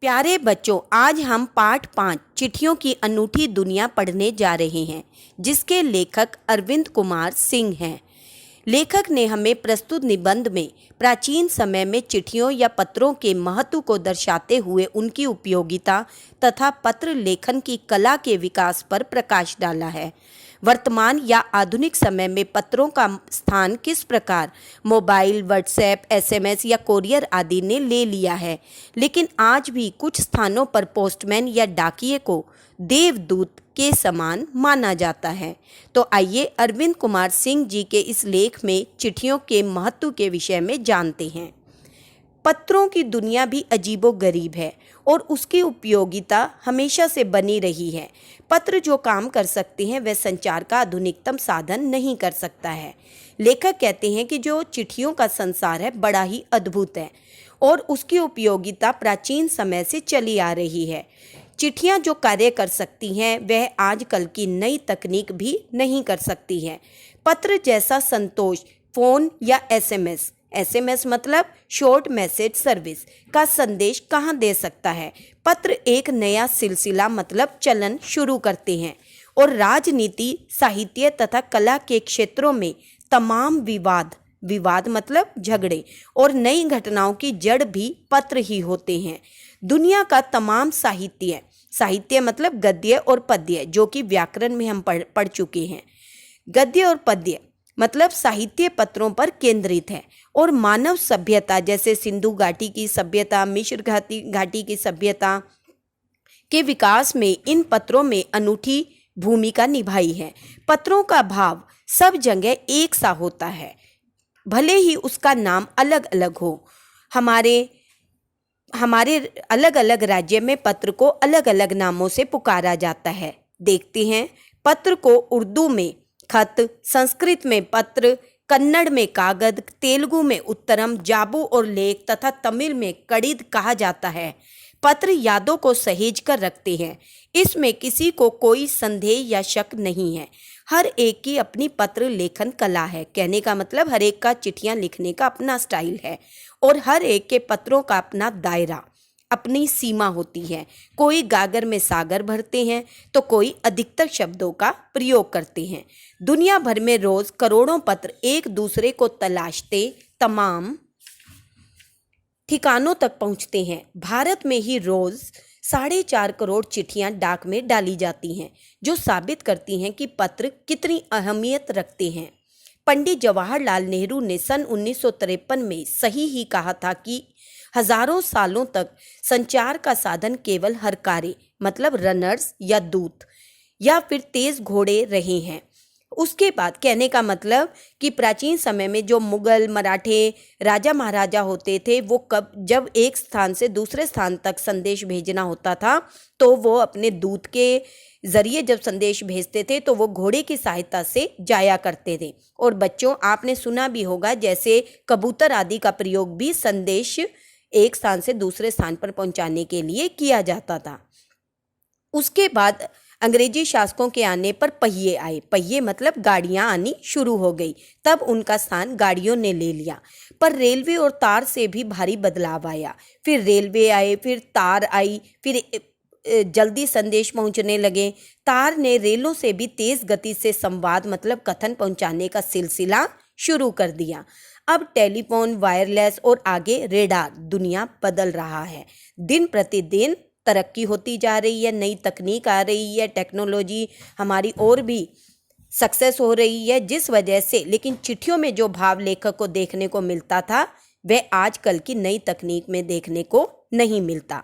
प्यारे बच्चों, आज हम पाठ 5 चिट्ठियों की अनूठी दुनिया पढ़ने जा रहे हैं, जिसके लेखक अरविंद कुमार सिंह हैं। लेखक ने हमें प्रस्तुत निबंध में प्राचीन समय में चिट्ठियों या पत्रों के महत्व को दर्शाते हुए उनकी उपयोगिता तथा पत्र लेखन की कला के विकास पर प्रकाश डाला है। वर्तमान या आधुनिक समय में पत्रों का स्थान किस प्रकार मोबाइल, व्हाट्सएप, एसएमएस या कोरियर आदि ने ले लिया है, लेकिन आज भी कुछ स्थानों पर पोस्टमैन या डाकिये को देवदूत के समान माना जाता है। तो आइए अरविंद कुमार सिंह जी के इस लेख में चिट्ठियों के महत्व के विषय में जानते हैं। पत्रों की दुनिया भी अजीबोगरीब है और उसकी उपयोगिता हमेशा से बनी रही है। पत्र जो काम कर सकते हैं वह संचार का आधुनिकतम साधन नहीं कर सकता है। लेखक कहते हैं कि जो चिट्ठियों का संसार है बड़ा ही अद्भुत है और उसकी उपयोगिता प्राचीन समय से चली आ रही है। चिट्ठियां जो कार्य कर सकती हैं वह आजकल की नई तकनीक भी नहीं कर सकती है। पत्र जैसा संतोष फ़ोन या एसएमएस मतलब शॉर्ट मैसेज सर्विस का संदेश कहाँ दे सकता है। पत्र एक नया सिलसिला मतलब चलन शुरू करते हैं और राजनीति, साहित्य तथा कला के क्षेत्रों में तमाम विवाद मतलब झगड़े और नई घटनाओं की जड़ भी पत्र ही होते हैं। दुनिया का तमाम साहित्य मतलब गद्य और पद्य, जो कि व्याकरण में हम पढ़ चुके हैं। गद्य और पद्य मतलब साहित्य पत्रों पर केंद्रित है और मानव सभ्यता जैसे सिंधु घाटी की सभ्यता, मिस्र घाटी की सभ्यता के विकास में इन पत्रों में अनूठी भूमिका निभाई है। पत्रों का भाव सब जगह एक सा होता है, भले ही उसका नाम अलग अलग हो। हमारे अलग अलग राज्य में पत्र को अलग अलग नामों से पुकारा जाता है। देखते हैं, पत्र को उर्दू में खत, संस्कृत में पत्र, कन्नड़ में कागद, तेलुगु में उत्तरम, जाबू और लेख तथा तमिल में कड़िद कहा जाता है। पत्र यादों को सहेज कर रखते हैं, इसमें किसी को कोई संदेह या शक नहीं है। हर एक की अपनी पत्र लेखन कला है। कहने का मतलब हर एक का चिट्ठियां लिखने का अपना स्टाइल है और हर एक के पत्रों का अपना दायरा, अपनी सीमा होती है। कोई गागर में सागर भरते हैं तो कोई अधिकतर शब्दों का प्रयोग करते हैं। दुनिया भर में रोज करोड़ों पत्र एक दूसरे को तलाशते तमाम ठिकानों तक पहुंचते हैं। भारत में ही रोज 4.5 करोड़ चिट्ठियां डाक में डाली जाती हैं, जो साबित करती हैं कि पत्र कितनी अहमियत रखते हैं। पंडित जवाहरलाल नेहरू ने सन 1953 में सही ही कहा था कि हजारों सालों तक संचार का साधन केवल हरकारे मतलब रनर्स या दूत या फिर तेज घोड़े रहे हैं। उसके बाद कहने का मतलब कि प्राचीन समय में जो मुगल, मराठे राजा महाराजा होते थे, वो जब एक स्थान से दूसरे स्थान तक संदेश भेजना होता था तो वो अपने दूत के जरिए जब संदेश भेजते थे तो वो घोड़े की सहायता से जाया करते थे। और बच्चों, आपने सुना भी होगा जैसे कबूतर आदि का प्रयोग भी संदेश एक स्थान से दूसरे स्थान पर पहुंचाने के लिए किया जाता था। उसके बाद अंग्रेजी शासकों के आने पर पहिए आए। पहिए मतलब गाड़ियां आनी शुरू हो गई, तब उनका स्थान गाड़ियों ने ले लिया। पर रेलवे और तार से भी भारी बदलाव आया। फिर रेलवे आए, फिर तार आई, फिर जल्दी संदेश पहुंचने लगे। तार ने रेलों से भी तेज गति से संवाद मतलब कथन पहुंचाने का सिलसिला शुरू कर दिया। अब टेलीफोन, वायरलेस और आगे रेडार, दुनिया बदल रहा है। दिन प्रतिदिन तरक्की होती जा रही है, नई तकनीक आ रही है, टेक्नोलॉजी हमारी और भी सक्सेस हो रही है, जिस वजह से लेकिन चिट्ठियों में जो भाव लेखक को देखने को मिलता था वह आजकल की नई तकनीक में देखने को नहीं मिलता।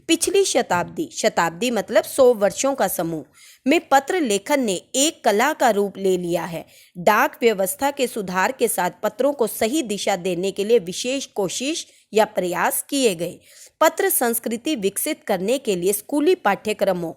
पिछली शताब्दी मतलब 100 वर्षों का समूह में पत्र लेखन ने एक कला का रूप ले लिया है। डाक व्यवस्था के सुधार के साथ पत्रों को सही दिशा देने के लिए विशेष कोशिश या प्रयास किए गए। पत्र संस्कृति विकसित करने के लिए स्कूली पाठ्यक्रमों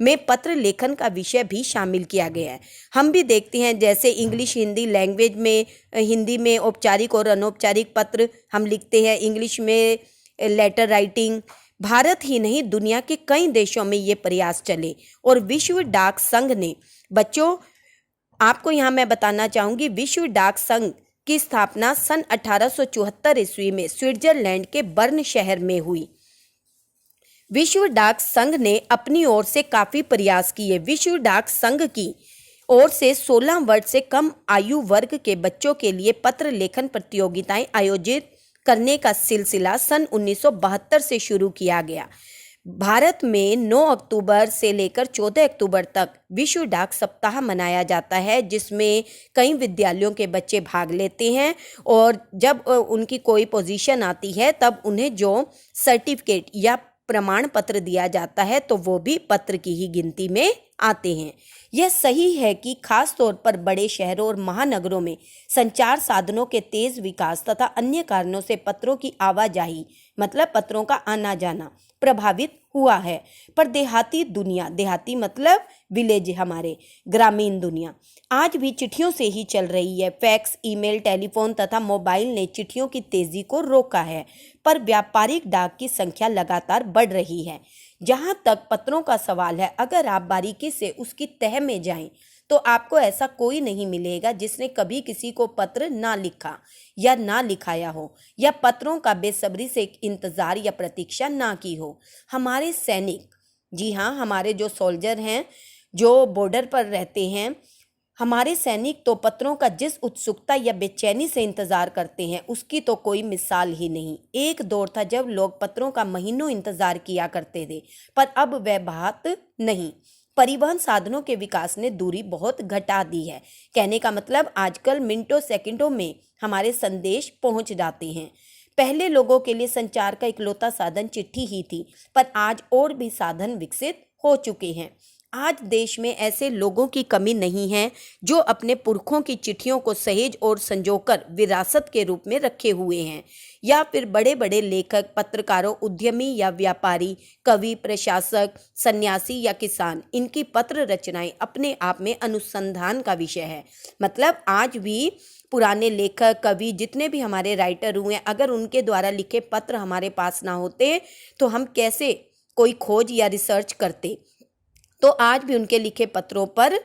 में पत्र लेखन का विषय भी शामिल किया गया है। हम भी देखते हैं जैसे इंग्लिश हिंदी लैंग्वेज में, हिंदी में औपचारिक और अनौपचारिक पत्र हम लिखते हैं, इंग्लिश में लेटर राइटिंग। भारत ही नहीं, दुनिया के कई देशों में ये प्रयास चले और विश्व डाक संघ ने, बच्चों आपको यहाँ मैं बताना चाहूँगी, विश्व डाक संघ की स्थापना सन 1874 ईस्वी में स्विट्जरलैंड के बर्न शहर में हुई। विश्व डाक संघ ने अपनी ओर से काफी प्रयास किए। विश्व डाक संघ की ओर से 16 वर्ष से कम आयु वर्ग के बच्चों के लिए पत्र लेखन प्रतियोगिताएं आयोजित करने का सिलसिला सन 1972 से शुरू किया गया। भारत में 9 अक्टूबर से लेकर 14 अक्टूबर तक विश्व डाक सप्ताह मनाया जाता है, जिसमें कई विद्यालयों के बच्चे भाग लेते हैं और जब उनकी कोई पोजीशन आती है तब उन्हें जो सर्टिफिकेट या प्रमाण पत्र दिया जाता है तो वो भी पत्र की ही गिनती में आते हैं। यह सही है कि खास तौर पर बड़े शहरों और महानगरों में संचार साधनों के तेज विकास तथा अन्य कारणों से पत्रों की आवाजाही मतलब पत्रों का आना जाना प्रभावित हुआ है, पर देहाती मतलब विलेज, हमारे ग्रामीण दुनिया आज भी चिट्ठियों से ही चल रही है। फैक्स, ईमेल, टेलीफोन तथा मोबाइल ने चिट्ठियों की तेजी को रोका है, पर व्यापारिक डाक की संख्या लगातार बढ़ रही है। जहां तक पत्रों का सवाल है, अगर आप बारीकी से उसकी तह में जाएं तो आपको ऐसा कोई नहीं मिलेगा जिसने कभी किसी को पत्र ना लिखा या ना लिखाया हो या पत्रों का बेसब्री से इंतजार या प्रतीक्षा ना की हो। हमारे सैनिक, जी हाँ, हमारे जो सोल्जर हैं जो बॉर्डर पर रहते हैं, हमारे सैनिक तो पत्रों का जिस उत्सुकता या बेचैनी से इंतजार करते हैं उसकी तो कोई मिसाल ही नहीं। एक दौर था जब लोग पत्रों का महीनों इंतजार किया करते थे, पर अब वह बात नहीं। परिवहन साधनों के विकास ने दूरी बहुत घटा दी है। कहने का मतलब आजकल मिनटों सेकंडों में हमारे संदेश पहुंच जाते हैं। पहले लोगों के लिए संचार का इकलौता साधन चिट्ठी ही थी, पर आज और भी साधन विकसित हो चुके हैं। आज देश में ऐसे लोगों की कमी नहीं है जो अपने पुरखों की चिट्ठियों को सहेज और संजोकर विरासत के रूप में रखे हुए हैं, या फिर बड़े बड़े लेखक, पत्रकारों, उद्यमी या व्यापारी, कवि, प्रशासक, सन्यासी या किसान, इनकी पत्र रचनाएं अपने आप में अनुसंधान का विषय है। मतलब आज भी पुराने लेखक, कवि, जितने भी हमारे राइटर हुए, अगर उनके द्वारा लिखे पत्र हमारे पास ना होते तो हम कैसे कोई खोज या रिसर्च करते। तो आज भी उनके लिखे पत्रों पर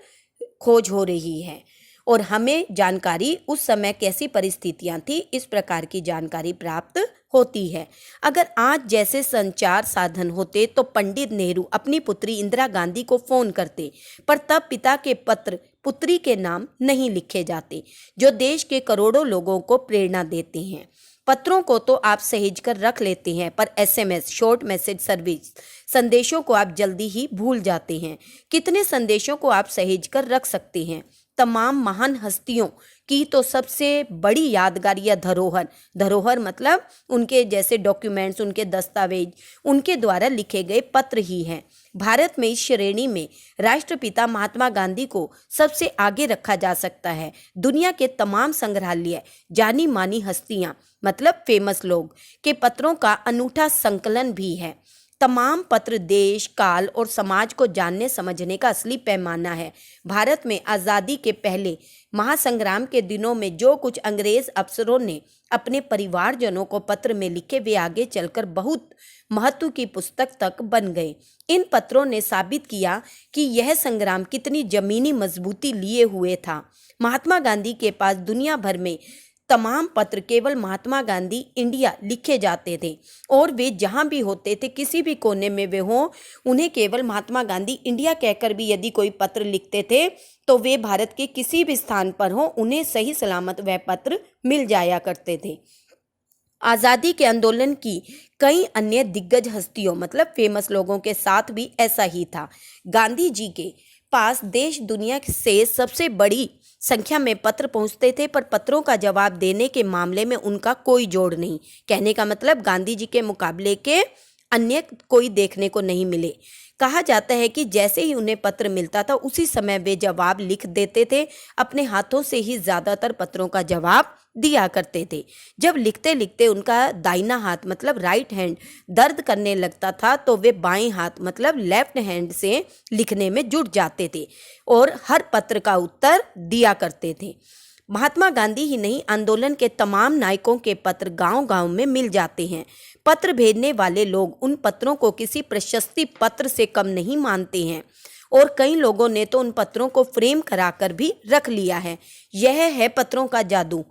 खोज हो रही है और हमें जानकारी उस समय कैसी परिस्थितियां थी इस प्रकार की जानकारी प्राप्त होती है। अगर आज जैसे संचार साधन होते तो पंडित नेहरू अपनी पुत्री इंदिरा गांधी को फोन करते, पर तब पिता के पत्र पुत्री के नाम नहीं लिखे जाते, जो देश के करोड़ों लोगों को प्रेरणा देते हैं। पत्रों को तो आप सहेज कर रख लेते हैं, पर एसएमएस, शॉर्ट मैसेज सर्विस, संदेशों को आप जल्दी ही भूल जाते हैं। कितने संदेशों को आप सहेज कर रख सकते हैं? तमाम महान हस्तियों की तो सबसे बड़ी यादगार या धरोहर मतलब उनके जैसे डॉक्यूमेंट्स, उनके दस्तावेज, उनके द्वारा लिखे गए पत्र ही हैं। भारत में इस श्रेणी में राष्ट्रपिता महात्मा गांधी को सबसे आगे रखा जा सकता है। दुनिया के तमाम संग्रहालय, जानी मानी हस्तियां मतलब फेमस लोग के पत्रों का अनूठा संकलन भी है। तमाम पत्र देश, काल और समाज को जानने समझने का असली पैमाना है। भारत में आज़ादी के पहले महासंग्राम के दिनों में जो कुछ अंग्रेज अफसरों ने अपने परिवारजनों को पत्र में लिखे, वे आगे चलकर बहुत महत्व की पुस्तक तक बन गए। इन पत्रों ने साबित किया कि यह संग्राम कितनी जमीनी मजबूती लिए हुए था। महात्मा गांधी के पास दुनिया भर में तमाम पत्र केवल महात्मा गांधी इंडिया लिखे जाते थे और वे जहाँ भी होते थे, किसी भी कोने में वे हों, उन्हें केवल महात्मा गांधी इंडिया कहकर भी यदि कोई पत्र लिखते थे तो वे भारत के किसी भी स्थान पर हों, उन्हें सही सलामत वह पत्र मिल जाया करते थे। आज़ादी के आंदोलन की कई अन्य दिग्गज हस्तियों मतलब फेमस लोगों के साथ भी ऐसा ही था। गांधी जी के पास देश दुनिया से सबसे बड़ी संख्या में पत्र पहुंचते थे, पर पत्रों का जवाब देने के मामले में उनका कोई जोड़ नहीं। कहने का मतलब गांधी जी के मुकाबले के अन्य कोई देखने को नहीं मिले। कहा जाता है कि जैसे ही उन्हें पत्र मिलता था उसी समय वे जवाब लिख देते थे। अपने हाथों से ही ज़्यादातर पत्रों का जवाब दिया करते थे। जब लिखते लिखते उनका दाहिना हाथ मतलब राइट हैंड दर्द करने लगता था तो वे बाएं हाथ मतलब लेफ्ट हैंड से लिखने में जुट जाते थे और हर पत्र का उत्तर दिया करते थे। महात्मा गांधी ही नहीं, आंदोलन के तमाम नायकों के पत्र गांव-गांव में मिल जाते हैं। पत्र भेजने वाले लोग उन पत्रों को किसी प्रशस्ति पत्र से कम नहीं मानते हैं और कई लोगों ने तो उन पत्रों को फ्रेम कराकर भी रख लिया है। यह है पत्रों का जादू।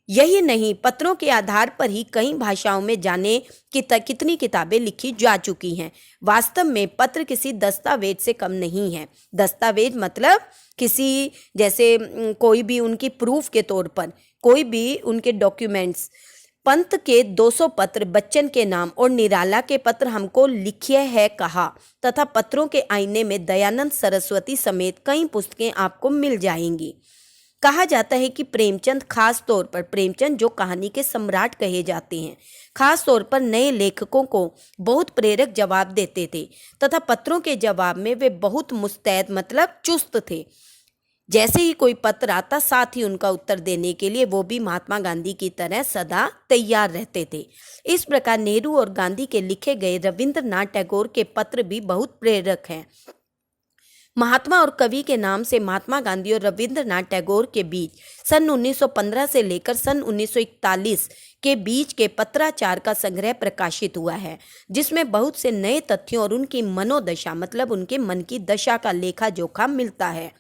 यही नहीं, पत्रों के आधार पर ही कई भाषाओं में जाने कितनी किताबें लिखी जा चुकी हैं। वास्तव में पत्र किसी दस्तावेज से कम नहीं है। दस्तावेज मतलब किसी जैसे कोई भी उनकी प्रूफ के तौर पर कोई भी उनके डॉक्यूमेंट्स। पंत के 200 पत्र बच्चन के नाम और निराला के पत्र हमको लिखिए है कहा तथा पत्रों के आईने में दयानंद सरस्वती समेत कई पुस्तकें आपको मिल जाएंगी। कहा जाता है कि प्रेमचंद खास तौर पर, प्रेमचंद जो कहानी के सम्राट कहे जाते हैं, खास तौर पर नए लेखकों को बहुत प्रेरक जवाब देते थे तथा पत्रों के जवाब में वे बहुत मुस्तैद मतलब चुस्त थे। जैसे ही कोई पत्र आता साथ ही उनका उत्तर देने के लिए वो भी महात्मा गांधी की तरह सदा तैयार रहते थे। इस प्रकार नेहरू और गांधी के लिखे गए रविंद्रनाथ टैगोर के पत्र भी बहुत प्रेरक हैं। महात्मा और कवि के नाम से महात्मा गांधी और रविंद्रनाथ टैगोर के बीच सन 1915 से लेकर सन 1941 के बीच के पत्राचार का संग्रह प्रकाशित हुआ है, जिसमें बहुत से नए तथ्यों और उनकी मनोदशा मतलब उनके मन की दशा का लेखा जोखा मिलता है।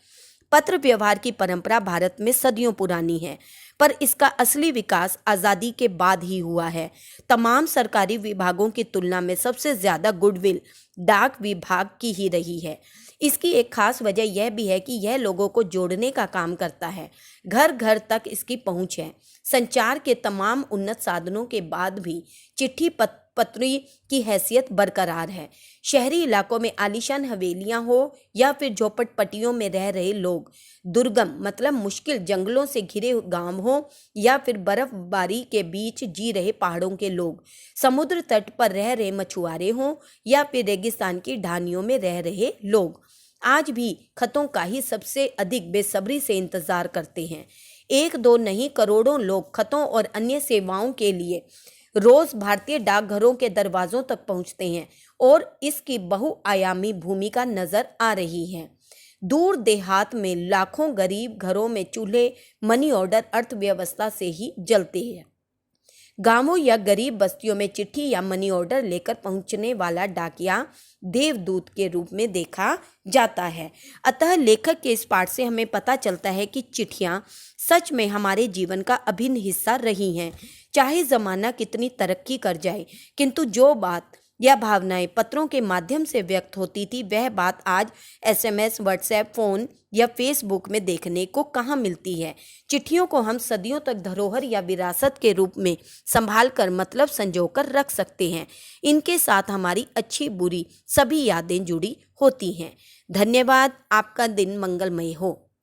पत्र व्यवहार की परंपरा भारत में सदियों पुरानी है, पर इसका असली विकास आज़ादी के बाद ही हुआ है। तमाम सरकारी विभागों की तुलना में सबसे ज़्यादा गुडविल डाक विभाग की ही रही है। इसकी एक खास वजह यह भी है कि यह लोगों को जोड़ने का काम करता है। घर घर तक इसकी पहुंच है। संचार के तमाम उन्नत साधनों के बाद भी चिट्ठी पत्री की हैसियत बरकरार है। शहरी इलाकों में आलीशान हवेलियां हो या फिर झोपड़पट्टियों में रह रहे लोग, दुर्गम मतलब मुश्किल जंगलों से घिरे गांव हो या फिर बर्फबारी के बीच जी रहे पहाड़ों के लोग, समुद्र तट पर रह रहे मछुआरे हों या फिर रेगिस्तान की ढानियों में रह रहे लोग, आज भी खतों का ही सबसे अधिक बेसब्री से इंतजार करते हैं। एक दो नहीं, करोड़ों लोग खतों और अन्य सेवाओं के लिए रोज भारतीय डाकघरों के दरवाजों तक पहुंचते हैं और इसकी बहुआयामी भूमिका नजर आ रही है। दूर देहात में लाखों गरीब घरों में चूल्हे मनी ऑर्डर अर्थव्यवस्था से ही जलते हैं। गांवों या गरीब बस्तियों में चिट्ठी या मनी ऑर्डर लेकर पहुंचने वाला डाकिया देवदूत के रूप में देखा जाता है। अतः लेखक के इस पाठ से हमें पता चलता है कि चिट्ठियां सच में हमारे जीवन का अभिन्न हिस्सा रही हैं। चाहे ज़माना कितनी तरक्की कर जाए, किंतु जो बात या भावनाएं पत्रों के माध्यम से व्यक्त होती थी वह बात आज SMS, व्हाट्सएप, फ़ोन या फेसबुक में देखने को कहाँ मिलती है। चिट्ठियों को हम सदियों तक धरोहर या विरासत के रूप में संभाल कर मतलब संजोकर रख सकते हैं। इनके साथ हमारी अच्छी बुरी सभी यादें जुड़ी होती हैं। धन्यवाद। आपका दिन मंगलमय हो।